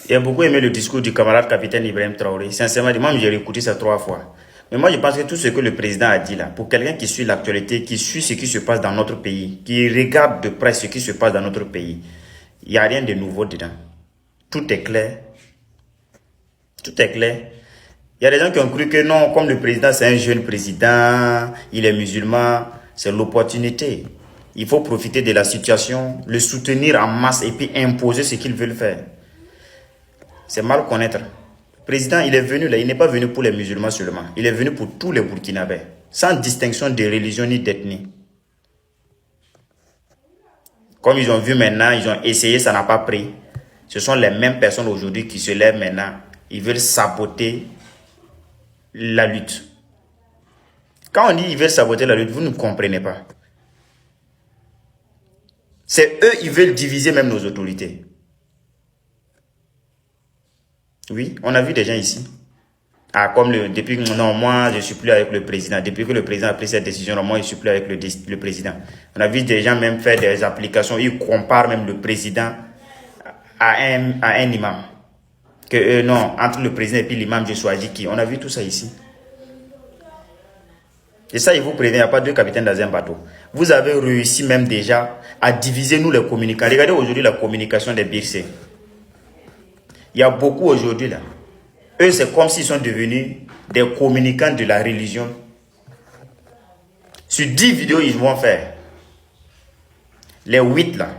J'ai beaucoup aimé le discours du camarade capitaine Ibrahim Traoré. Sincèrement, moi, j'ai écouté ça 3 fois. Mais moi, je pense que tout ce que le président a dit là, pour quelqu'un qui suit l'actualité, qui suit ce qui se passe dans notre pays, qui regarde de près ce qui se passe dans notre pays, il n'y a rien de nouveau dedans. Tout est clair. Tout est clair. Il y a des gens qui ont cru que non, comme le président, c'est un jeune président, il est musulman, c'est l'opportunité. Il faut profiter de la situation, le soutenir en masse et puis imposer ce qu'ils veulent faire. C'est mal connaître. Le président, il est venu là, il n'est pas venu pour les musulmans seulement. Il est venu pour tous les Burkinabés, sans distinction de religion ni d'ethnie. Comme ils ont vu maintenant, ils ont essayé, ça n'a pas pris. Ce sont les mêmes personnes aujourd'hui qui se lèvent maintenant. Ils veulent saboter la lutte. Quand on dit qu'ils veulent saboter la lutte, vous ne comprenez pas. C'est eux, ils veulent diviser même nos autorités. Oui, on a vu des gens ici. Ah, comme depuis que non, moi, je ne suis plus avec le président. Depuis que le président a pris cette décision, moi, je ne suis plus avec le président. On a vu des gens même faire des applications. Ils comparent même le président à un imam. Que non, entre le président et puis l'imam, je choisis qui. On a vu tout ça ici. Et ça, il vous prévient, il n'y a pas deux capitaines dans un bateau. Vous avez réussi même déjà à diviser nous les communicants. Regardez aujourd'hui la communication des Birsé. Il y a beaucoup aujourd'hui là. Eux, c'est comme s'ils sont devenus des communicants de la religion. Sur 10 vidéos, ils vont faire. Les 8 là.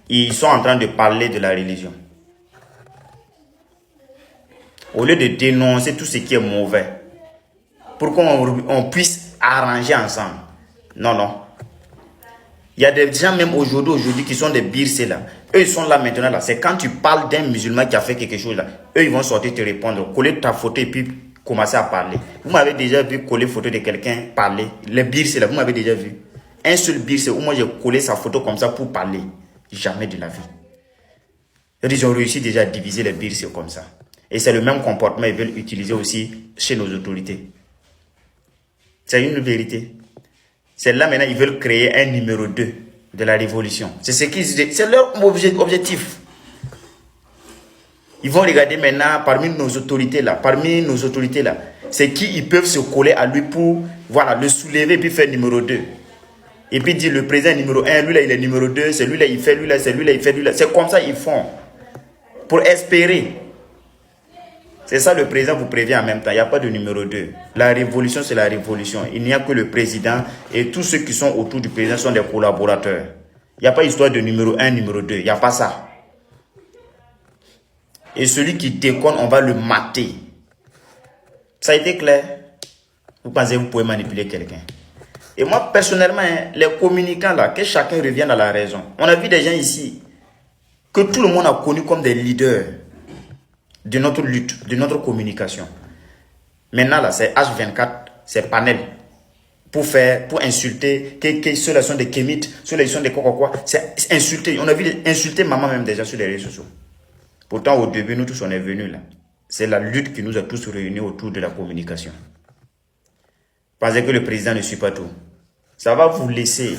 Ils sont en train de parler de la religion. Au lieu de dénoncer tout ce qui est mauvais. Pour qu'on puisse arranger ensemble. Non, non. Il y a des gens même aujourd'hui qui sont des Birsé là. Eux, ils sont là maintenant là. C'est quand tu parles d'un musulman qui a fait quelque chose là. Eux, ils vont sortir te répondre. Coller ta photo et puis commencer à parler. Vous m'avez déjà vu coller photo de quelqu'un parler. Les Birsé là, vous m'avez déjà vu. Un seul Birsé où moi j'ai collé sa photo comme ça pour parler. Jamais de la vie. Ils ont réussi déjà à diviser les Birsé comme ça. Et c'est le même comportement qu'ils veulent utiliser aussi chez nos autorités. C'est une vérité. C'est là maintenant ils veulent créer un numéro 2 de la révolution. C'est leur objectif. Ils vont regarder maintenant parmi nos autorités là, c'est qui ils peuvent se coller à lui pour voilà, le soulever et puis faire numéro 2. Et puis dire le président numéro 1, lui là il est numéro 2, c'est lui là il fait, lui là c'est lui là il fait, lui là. C'est comme ça ils font. Pour espérer. C'est ça le président vous prévient en même temps. Il n'y a pas de numéro 2. La révolution, c'est la révolution. Il n'y a que le président et tous ceux qui sont autour du président sont des collaborateurs. Il n'y a pas histoire de numéro 1, numéro 2. Il n'y a pas ça. Et celui qui déconne, on va le mater. Ça a été clair? Vous pensez que vous pouvez manipuler quelqu'un? Et moi, personnellement, les communicants là, que chacun revienne à la raison. On a vu des gens ici que tout le monde a connu comme des leaders de notre lutte, de notre communication. Maintenant, là, c'est H24, c'est panel. Pour insulter, que ceux-là sont des kémites, ceux-là sont des quoi. C'est insulter. On a vu insulter maman même déjà sur les réseaux sociaux. Pourtant, au début, nous tous, on est venus là. C'est la lutte qui nous a tous réunis autour de la communication. Pensez que le président ne suit pas tout. Ça va vous laisser